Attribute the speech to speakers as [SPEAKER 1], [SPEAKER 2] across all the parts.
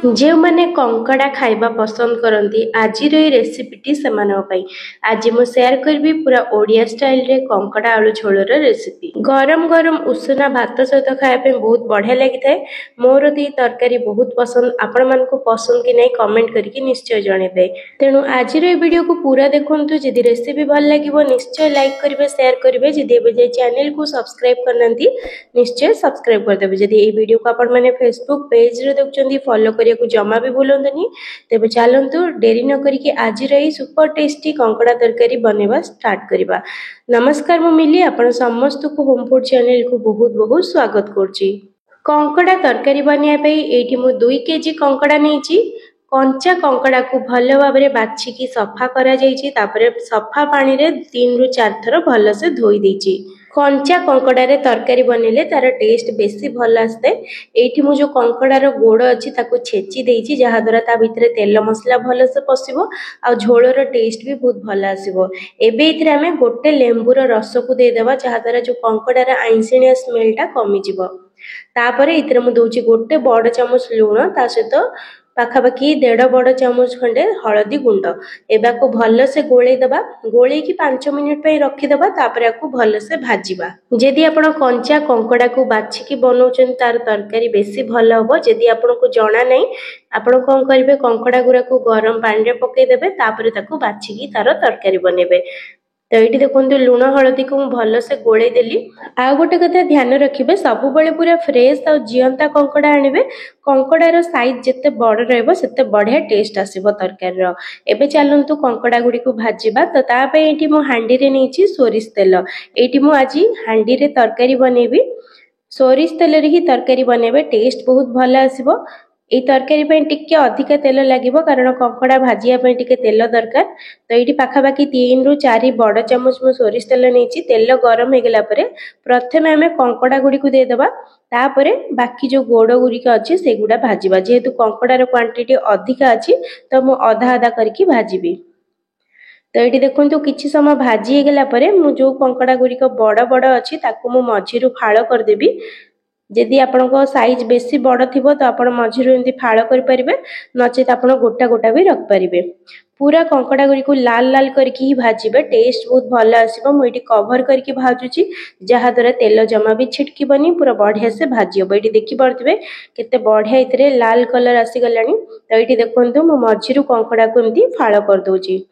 [SPEAKER 1] जो मैंने कंकड़ा खाइबा पसंद करती आज रेसिपीटी से आज मु शेयर करी पूरा ओडिया स्टाइल रे कंकड़ा आलू झोल रेसिपी। गरम गरम उषुना भात सहित खायापे बहुत बढ़िया लगी था। मोर दी तरकारी बहुत पसंद, आपण मानकु पसंद कि नहीं कमेंट करके निश्चय जणेबे। तेणु आज वीडियो को पूरा देखंतु। जदि रेसिपी भल लागिवो निश्चय लाइक करिवे, शेयर करिवे। जदि एबे चैनल को सब्सक्राइब करनांती निश्चय सब्सक्राइब कर देबे। जदि ए वीडियो को आपण माने फेसबुक पेज रे देखुचंदी फॉलो करिया को जमा भी भूलंतनी। तेबे चलंतु देरी न करिके आज रे सुपर टेस्टी कंकड़ा तरकारी बनेबा स्टार्ट करिबा। नमस्कार, मु मिली आपण समस्त को होम फूड चैनल को बहुत बहुत स्वागत करची। कंकड़ा तरकारी बनिया पे एठी मु 2 केजी कंकड़ा नेची। कंचा कंकड़ा को भल भाव में बाछिकी सफा करा जाइछि। तापरे सफा पानी रे 3 रु 4 थर भल से धोई देछि। कंचा कंकड़ा रे तरकारी बनेले तार टेस्ट बेसी भल आस्ते। एठी मु जो कंकड़ार गोड़ अछि ताको छेची देछि, जहा द्वारा ता भितरे तेल मसला भल से पसिबो आ झोलर टेस्ट भी बहुत भल आसीबो। एबे इथरे हमें गोटे लेंबुर रस को दे देबा, जहा द्वारा जो कंकड़ार आइंसिनिया स्मेलटा कमी जिवो। तापरे इथरे मु दोछि गोटे बड़ चामच लूण, ता सहित पाखापाखि 1.5 बड़ चामच खंडे हलदी गुंड। एबा को भल से गोले दबा, गोले की 5 मिनिट पे रखी दबा। तापरे आपको भल से भाजीबा। जदि आपण कंचा कंकड़ा को बाछिकी बनौछन तार तरकारी बेसी भल होबो। जदि आपण को जणा नहीं, आपण कोन करिवे कंकड़ा गुरा को गरम पानी रे पके देबे, तापरे ताको बाछिकी तार तरकारी बनेबे। तो ये देखो लुण हलदी को भल से गोले देली। आ गोटे कथा ध्यान रखिए, सब बेले पूरा फ्रेश और जीवंता कंकड़ा आनिबे। कंकड़ार साइज जिते बड़ रहबो सेते बढ़िया टेस्ट आसीबो तरकारी रो। एबे चलंतु कंकड़ा गुडी को भाजीबा। तो ता पे एठी मु हांडी रे नेची सोरिष तेल। एठी मु आज हांडी रे तरकारी बनेबी। सोरिष तेल रे ही तरकारी बनेबे, टेस्ट बहुत भल आसीबो। ए तरकारी पे टिके अधिक तेल लागिबो, कारण कंकड़ा भाजिया पे टिके तेल दरकार। तो एठी पाखापाखि 3 रु 4 बड़ चामच मु सोरिष तेल नेची। तेल गरम हो गला परे प्रथमे हमें कंकड़ा गुडी को दे देबा। तापरे बाकी जो गोड़ गुरिका अछि से गुडा भाजीबा। जेहेतु कंकड़ार क्वांटिटी अधिक अछि तो मु आधा आधा करके भाजीबी। तो ये देखो किछि समय भाजी गला परे मु जो कंकड़ा गुरिका बड़ बड़ अछि ताको मु मझिरु फाळ कर देबी। जदि आपनको साइज बेसी बड़ थिबो तो आपण मझिरु एंती फाळ कर परिबे, नचेत आपण गोटा गोटा भी रख परिबे। पूरा कंकड़ा गुरी को लाल लाल करके ही भाजीबे, टेस्ट बहुत भल आसीबो। मु एटी कवर करके भाजुची, जहा द्वारा तेल जमा भी छिटकीबनी, पूरा बढ़िया से भाजी हबो। एटी देखि परथिबे केते बढ़िया इतरे लाल कलर आसी गलानी। तो एटी देखंतु मु मझिरु कंकड़ा को एंती फाळ कर दोची,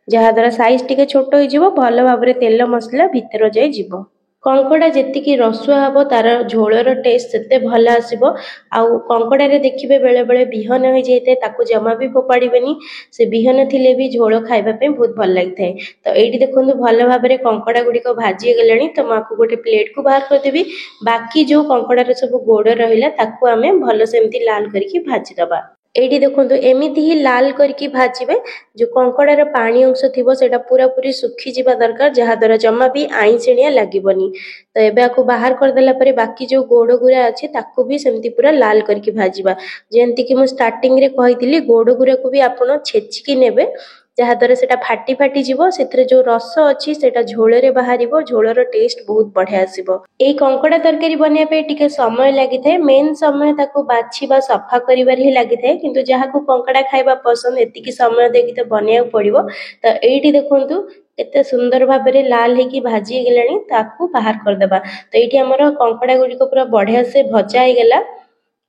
[SPEAKER 1] जहा द्वारा साइज टिके छोट होई जिवो, भल भाबरे तेल मसला भीतर जाई जिवो। कंकड़ा जेतिकी रसुआ हबो तार झोलर टेस्ट सेते भल आसीबो। आउ कंकड़ा रे देखिबे बेले बेले बिहन हो जाइते, ताको जमा भी फोपाड़ीबेनी। से बिहन थिले भी झोल खाइबा पे बहुत भल लागिथाय। तो एठी देखंतु भल भाबरे कंकड़ा गुडी को भाजी गलानी। तो माकु गोटे प्लेट को बाहर कर देबी। बाकी जो कंकड़ा रे सब गोड़ रहिला ताको हमें भल से एमती लाल करके भाजी दबा। एठी देखंतु एमिति ही लाल करके भाजीबे। जो कंकड़ार पानी अंश थिबो सेटा पूरा पूरी सुखी जिबा दरकार, जहा द्वारा जमा भी आइंसिनिया लागिबनी। तो एबे आको बाहर कर देला परे बाकी जो गोड़ गुरा अछि ताको भी सेमती पूरा लाल करके भाजीबा। जेंति कि मु स्टार्टिंग रे कहितली, गोड़ गुरा को भी आपण छेचिकी नेबे, जहा द्वारा सेटा फाटी फाटी जिवो। सेतरे जो रस अछि सेटा झोल रे बाहरिबो, झोलर टेस्ट बहुत बढ़िया आसीबो। ए कंकड़ा तरकारी बनिया पे टिके समय लागि थाए। मेन समय ताको बाछीबा सफा करिवार ही लागि थाए, किंतु जहा को कंकड़ा खाइबा पसंद एतिकी समय देखि तो बनिया पड़िबो। तो एठी देखंतु केते सुंदर भाबरे लाल हेकी भाजी गेलानी, ताकू बाहर कर देबा। तो एठी हमर कंकड़ा गुडी को पूरा बढ़िया से भजा हे गेला।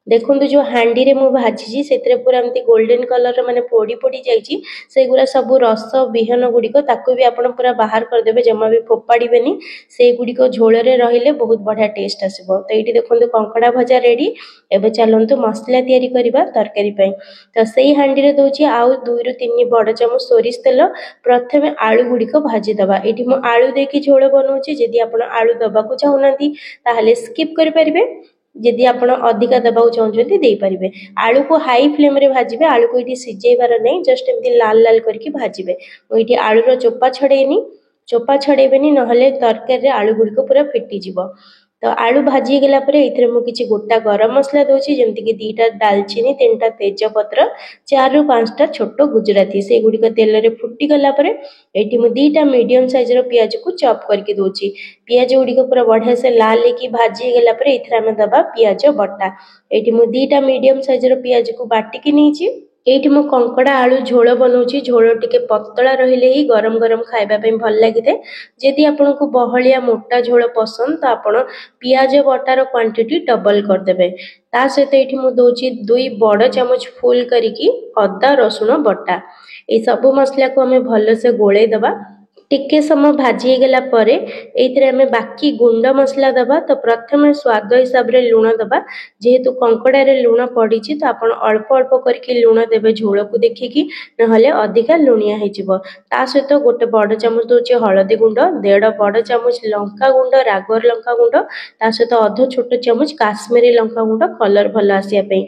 [SPEAKER 1] देखंतु जो हांडी रे मु भाजीची सेतरे पूरा एमती गोल्डन कलर माने पोड़ी पोड़ी जाईची। से गुरा सब रस बिहन गुडी को ताकू भी आपण पूरा बाहर कर देबे, जमा भी फोपाड़ीबेनी। से गुडी को झोल रे रहिले बहुत बढ़िया टेस्ट आसीबो। तो एठी देखंतु कंकड़ा भजा रेडी। एबे चलंतु मसला तयारी करिबा तरकारी पई। तो सेही हांडी रे दोची आउ 2 रु 3 बड़ चामच सोरिष तेल। प्रथमे आलू गुडी को भाजी दबा। एठी मु आलू देकी झोल बनौची। जदि आपण आलू दबा को चाहुनांती ताहाले स्किप करि परिबे। जदि आपण अधिका दबाउ चाहउछन्ती देई परिबे। आलू को हाई फ्लेम रे भाजीबे। आलू को इटी सिजेइबार नै, जस्ट एमती लाल लाल करके भाजीबे। ओ इटी आलू रो चोपा छडेनी, चोपा छडेबेनी, नहले तरकारी रे आलू गुडी को पूरा फिटी जिवो। तो आलू भाजी गला परे इथरे मु किछि गोटा गरम मसला दोछि जेमति कि 2टा दालचीनी 3टा तेजपत्र 4 रु 5टा छोटो गुजराती से गुडी को तेल रे फुटी गला परे एठी मु 2टा मीडियम साइज रो प्याज को चॉप करके दोछि। प्याज गुडी को पूरा बढ़िया से लाल लेकी भाजी गला परे इथरे हम दबा प्याज बटा। एठी मु 2टा मीडियम साइज रो प्याज को बाटी के नीची। एठी मु कंकड़ा आलू झोल बनौछि। झोल टिके पतला रहिले ही गरम गरम खाइबा पे भल लागिते। जदि आपनको बहलिया मोटा झोल पसंद तो आपण प्याज बटार क्वांटिटी डबल कर देबे। ता सहित एठी मु दोछि 2 बड़ चम्मच फुल करिकी अदा रसुण बटा। ए सब मसला को हमें भल से गोळे दबा। टिके समय भाजी गला परे एथिरे हमें बाकी गुंड मसला दबा। तो प्रथम स्वाद हिसाब रे लूण दबा। जेहेतु कंकड़ा रे लूण पड़ी तो आपण अल्प अल्प करके लूण देबे झोल को देखिकी नहले अधिका लुणिया हे जिवो। ता सहित गोटे बड़ चम्मच दोछि हळदी गुंड 1.5 बड़ चम्मच लंका गुंड रागर लंका गुंड ता सहित अध छोट चम्मच काश्मीरी लंका गुंड कलर भल आसिया पे।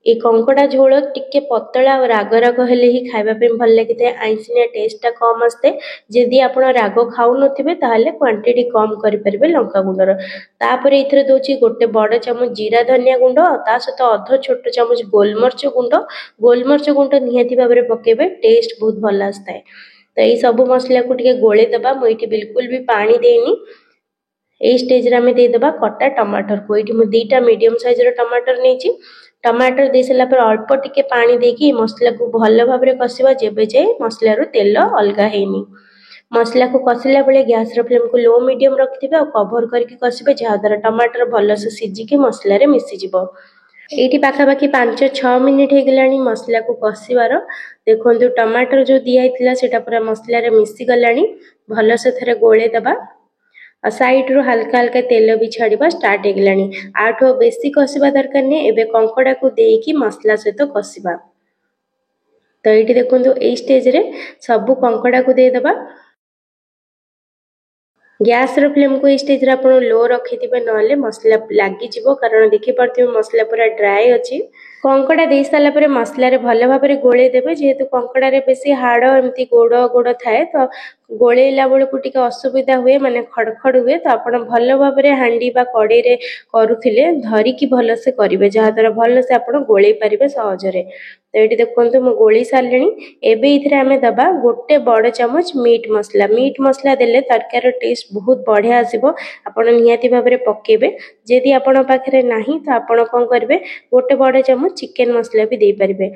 [SPEAKER 1] ए कंकड़ा झोल टिके पतला और राग राग हेले ही खाइबा पे भल लागिते। आइसिनिया टेस्टटा कम आस्ते। जदि आपण राग खाउ नथिबे ताहाले क्वांटिटी कम करि परिबे लंका गुंडर। तापरे इथरे दोछि गोटे बड़ चम्मच जीरा धनिया गुंड ता सहित अध छोट चम्मच गोलमर्च गुंड निहाती भाबरे पकेबे टेस्ट बहुत भल आस्ताय। तो ए सब मसला को टिके गोळे दबा। मु इठी बिल्कुल भी पानी देनी। ए स्टेज रे हमें दे दबा कटा टमाटर को। इठी मु 2टा मीडियम साइज रो टमाटर नेछि। टमाटर दे सला पर अल्प टिके पानी देकी मसला को भल भाबरे कसिबा जेबे जे मसला रो तेल अलगा हेनी। मसला को कसिला बेले गैस रो फ्लेम को लो मीडियम रखिथिबे और कवर करके कसिबे जहा द्वारा टमाटर भल से सिझी के मसला रे मिसी जिवो। एठी पाखा पाखी 5-6 मिनिट हे गलानी मसला को कसिबार। देखंतु टमाटर जो दिया हितला सेटा पूरा मसला रे मिसी गलानी। भल से थरे गोळे दबा। और साइड रो हल्का हल्का तेल भी छाड़िबा स्टार्ट हे गलानी। आठो बेसी कसिबा दरकार ने एबे कंकड़ा को देकी मसला सहित कसिबा। तो एठी देखंतु ए स्टेज रे सब कंकड़ा को दे दबा। गैस रो फ्लेम को ए स्टेज रे आपण लो रखिथिबे नले मसला लागी जिवो कारण देखि परथिबे मसला पूरा ड्राई अछि। कंकड़ा दे साला परे मसला रे भल भाबरे गोळे देबे। जेहेतु कंकड़ा रे बेसी हाड़ एमती गोड़ गोड़ थाए तो गोळेला बेले को टिके असुविधा हुए माने खड़खड़ हुए। तो आपण भल भाबरे हांडी बा कड़े रे करूथिले धरी की भल से करिवे जहा द्वारा भल से आपण गोळे परिबे सहज रे। तो एठी देखंतु मु गोळी सारलेनी। एबे इथरे हमें दबा गोटे बड़ चम्मच मीट मसला देले तरकारी टेस्ट बहुत बढ़िया आसीबो। आपण निहाती भाबरे पकेबे। जदि आपण पाखरे नाही तो आपण कोन करबे गोटे बड़ चम्मच चिकन मसला भी दे परिबे।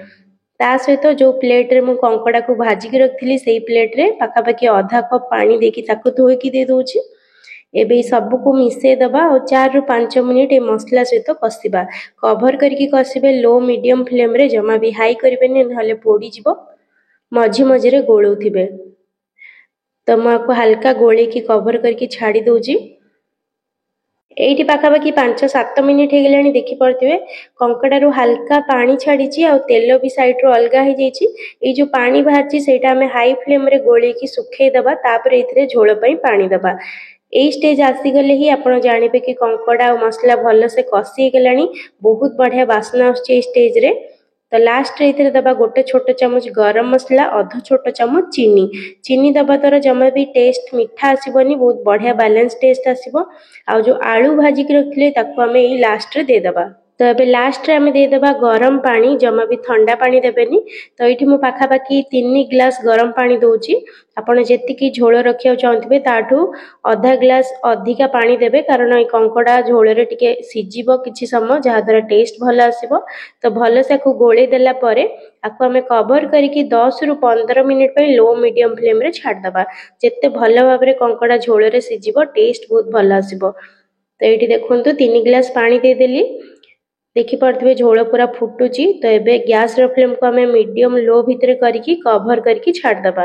[SPEAKER 1] ता सहित जो प्लेट रे मु कंकड़ा को भाजी के रखथिली सेही प्लेट रे पाखा पाखी आधा कप पानी देकी ताको धोई की दे दोछि। एबे सब को मिसे दबा और 4 रु 5 मिनिट ए मसला सहित कसिबा। कवर करके कसिबे लो मीडियम फ्लेम रे जमा भी हाई करिबेनी नहले पोड़ी जिवो। मझी मझी रे गोळौथिबे। तो मु आपको हल्का गोळे की कवर करके छाड़ी दोछि। एठी पाखा पाखी 5-7 मिनिट हे गलानी देखि परथिबे कंकड़ा रो हल्का पानी छाड़ीची और तेल भी साइड रो अलगा हे जाईची। ए जो पानी बाहरची सेटा हमें हाई फ्लेम रे गोळे की सुखे दबा। तापर इथरे झोल पई पानी दबा। ए स्टेज आसी गले ही आपण जानिबे कि कंकड़ा और मसला भल से कसी गलानी। बहुत बढ़िया बास्ना आछे स्टेज रे। तो लास्ट रे इथरे दबा गोटे छोट चम्मच गरम मसला अध छोट चम्मच चीनी दबा द्वारा जमा भी टेस्ट मीठा आसीबनी बहुत बढ़िया बैलेंस टेस्ट आसीबो। आ जो आलू भाजी के रखले ताको हमें ई लास्ट रे दे दबा। तो एबे लास्ट रे हमें दे दबा गरम पानी जमा भी ठंडा पानी देबेनी। तो एठी मु पाखा पाखी 3 ग्लास गरम पानी दोछि। आपण जेति की झोल रखिया चाहथिबे ताठू आधा ग्लास अधिका पानी देबे कारण ए कंकड़ा झोल रे टिके सिजिबो किछि समय जहा द्वारा टेस्ट भल आसीबो। तो भल से को गोळे देला परे आको हमें कवर करके 10 रु 15 मिनिट पे लो मीडियम फ्लेम रे छाड़ दबा। जेते भल भाबरे कंकड़ा झोल रे सिजिबो टेस्ट बहुत भल आसीबो। तो एठी देखंतु 3 ग्लास पानी दे देली। देखि परथिबे झोल पूरा फुटुची। तो एबे गैस रो फ्लेम को हमें मीडियम लो भितरे करके कवर करके छाड़ दबा।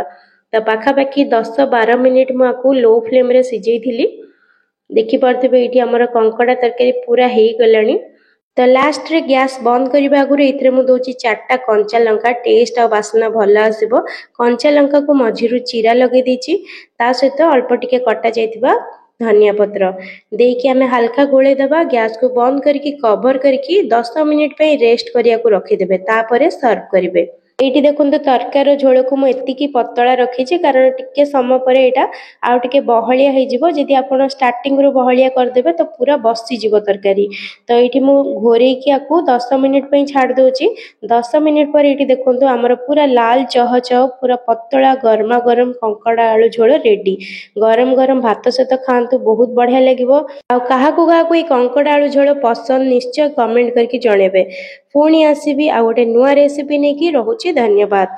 [SPEAKER 1] तो पाखा पाखी 10-12 मिनिट मु आको लो फ्लेम रे सिजेई थिली। देखि परथिबे एठी हमर कंकड़ा तरकारी पूरा हेई गलानी। तो लास्ट रे गैस बंद करबा आगु इथरे मु दोछि 4टा कंचा लंका टेस्ट आ बासना भल आसीबो। कंचा लंका को मझिरु चीरा लगे देछि। ता सहित अल्प टिके कटा जायतिबा धनिया पत्र देकी हमें हल्का गोळे दबा। गैस को बंद करके कवर करके 10 मिनिट पे रेस्ट करिया को रखि देबे। तापरे सर्व करिवे। ଏଇଠି ଦେଖନ୍ତୁ ତରକାରୀର ଝୋଳକୁ ମୁଁ ଏତିକି ପତଳା ରଖିଛି, କାରଣ ଟିକେ ସମୟ ପରେ ଏଇଟା ଆଉ ଟିକେ ବହଳିଆ ହେଇଯିବ। ଯଦି ଆପଣ ଷ୍ଟାର୍ଟିଂରୁ ବହଳିଆ କରିଦେବେ ତ ପୁରା ବସିଯିବ ତରକାରୀ। ତ ଏଇଠି ମୁଁ ଘୋରେଇକି ଆକୁ 10 ମିନିଟ୍ ପାଇଁ ଛାଡ଼ି ଦେଉଛି। 10 ମିନିଟ୍ ପରେ ଏଇଠି ଦେଖନ୍ତୁ ଆମର ପୁରା ଲାଲ ଚହ ପୁରା ପତଳା ଗରମା ଗରମ କଙ୍କଡ଼ା ଆଳୁ ଝୋଳ ରେଡି। ଗରମ ଗରମ ଭାତ ସହିତ ଖାଆନ୍ତୁ, ବହୁତ ବଢ଼ିଆ ଲାଗିବ। ଆଉ କାହାକୁ ଏଇ କଙ୍କଡ଼ା ଆଳୁ ଝୋଳ ପସନ୍ଦ ନିଶ୍ଚୟ କମେଣ୍ଟ କରିକି ଜଣେଇବେ। ପୁଣି ଆସିବି ଆଉ ଗୋଟେ ନୂଆ ରେସିପି ନେଇକି। ରହୁଛି, ଧନ୍ୟବାଦ।